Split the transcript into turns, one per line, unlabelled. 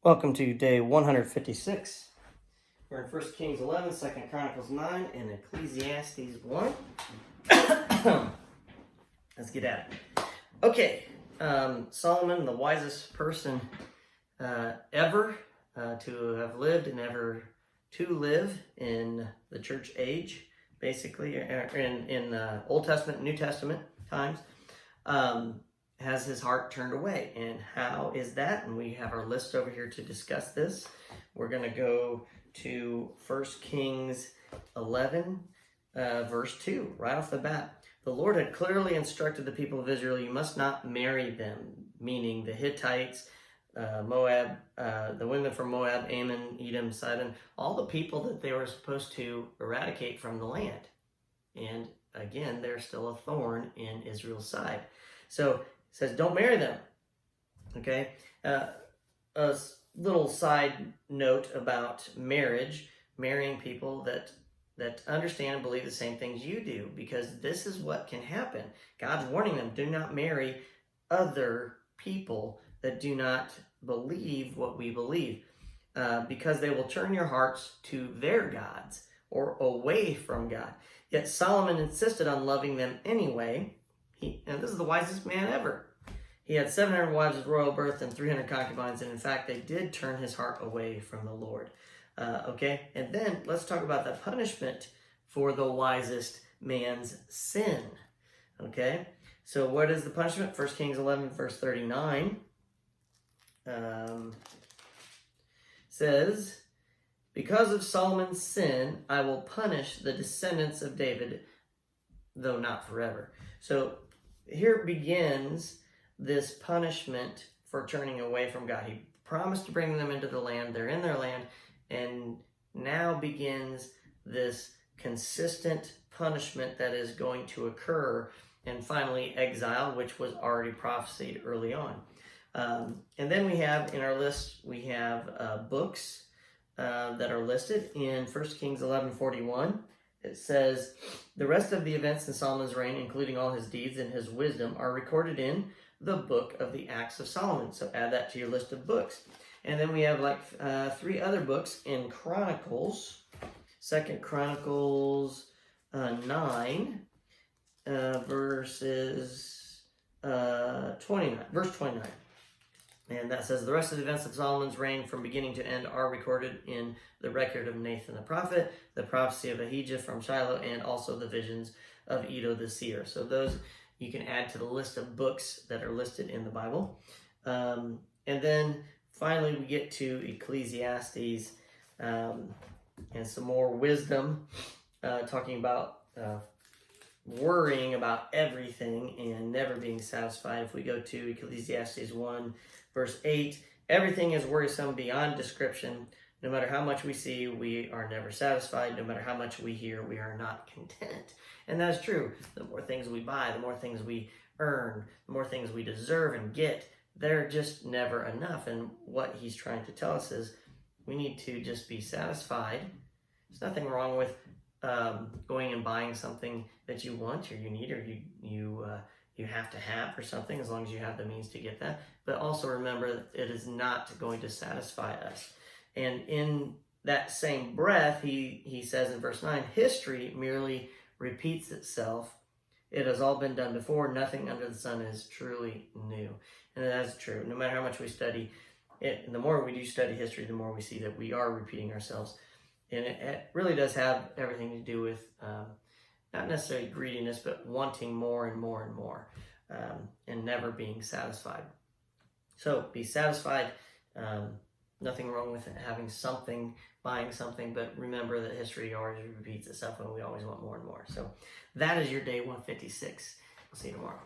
Welcome to day 156. We're in 1 Kings 11, 2 Chronicles 9, and Ecclesiastes 1. Let's get at it. Okay, Solomon, the wisest person ever to have lived and ever to live in the church age, basically, in Old Testament and New Testament times, has his heart turned away. And how is that? And we have our list over here to discuss this. We're going to go to 1 Kings 11, verse 2, right off the bat. The Lord had clearly instructed the people of Israel, you must not marry them, meaning the Hittites, Moab, the women from Moab, Ammon, Edom, Sidon, all the people that they were supposed to eradicate from the land. And again, they're still a thorn in Israel's side. So it says, don't marry them. Okay? A little side note about marriage, marrying people that understand and believe the same things you do, because this is what can happen. God's warning them, do not marry other people that do not believe what we believe, because they will turn your hearts to their gods or away from God. Yet Solomon insisted on loving them anyway. And this is the wisest man ever. He had 700 wives of royal birth and 300 concubines, and in fact, they did turn his heart away from the Lord. Okay, and then let's talk about the punishment for the wisest man's sin. Okay, so what is the punishment? 1 Kings 11, verse 39 says, because of Solomon's sin, I will punish the descendants of David, though not forever. So here begins this punishment for turning away from God. He promised to bring them into the land. They're in their land. And now begins this consistent punishment that is going to occur. And finally, exile, which was already prophesied early on. And then we have in our list, we have books that are listed in 1 Kings 11:41. It says, the rest of the events in Solomon's reign, including all his deeds and his wisdom, are recorded in the book of the Acts of Solomon. So add that to your list of books. And then we have like 3 other books in Chronicles. 2 Chronicles 9, verses 29, verse 29. And that says, the rest of the events of Solomon's reign from beginning to end are recorded in the record of Nathan the prophet, the prophecy of Ahijah from Shiloh, and also the visions of Iddo the seer. So those you can add to the list of books that are listed in the Bible. And then finally we get to Ecclesiastes and some more wisdom, talking about worrying about everything and never being satisfied. If we go to Ecclesiastes 1, verse 8, everything is worrisome beyond description. No matter how much we see, we are never satisfied. No matter how much we hear, we are not content. And that's true. The more things we buy, the more things we earn, the more things we deserve and get, they're just never enough. And what he's trying to tell us is we need to just be satisfied. There's nothing wrong with going and buying something that you want or you need or you have to have or something, as long as you have the means to get that. But also remember that it is not going to satisfy us. And in that same breath, he says in verse 9, history merely repeats itself. It has all been done before. Nothing under the sun is truly new. And that is true. No matter how much we study it, the more we do study history, the more we see that we are repeating ourselves. And it really does have everything to do with not necessarily greediness, but wanting more and more and more, and never being satisfied. So be satisfied. Nothing wrong with having something, buying something, but remember that history always repeats itself and we always want more and more. So that is your day 156. We'll see you tomorrow.